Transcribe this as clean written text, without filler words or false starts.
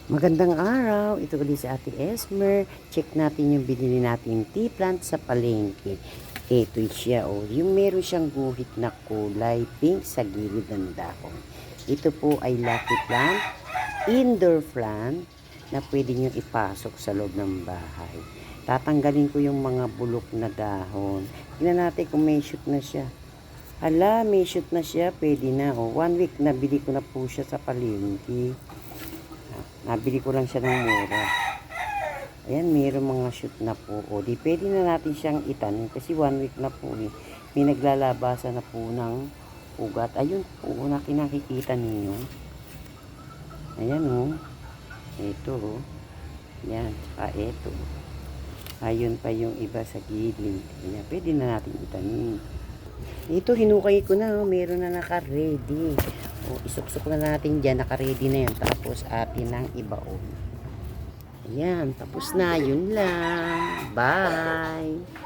Magandang araw, ito ulit si Ate Esmer. Check natin yung binili natin tea plant sa palengke. Ito siya, yung meron siyang guhit na kulay pink sa gilid ng dahon. Ito po ay lucky plant, indoor plant na pwede nyo ipasok sa loob ng bahay. Tatanggalin ko yung mga bulok na dahon. Tingnan natin kung may shoot na siya. Hala, may shoot na siya, pwede na. 1 week na bili ko na po siya sa palengke. Nabili ko lang siya ng mura. Ayan, mayroong mga shoot na po. O, di pwede na natin siyang itanim kasi 1 week na po eh. May naglalabasa na po ng ugat. Ayun po na kinakikita ninyo. Ayan o. Ito o. Ayan, tsaka ito. Ayun pa yung iba sa gilid. Ayan, pwede na natin itanim. Ito, hinukay ko na. Meron na naka-ready. O, isuksok na natin dyan. Naka-ready na yan. Tapos, atin ang ibaon. Ayan, tapos na. Yun lang. Bye!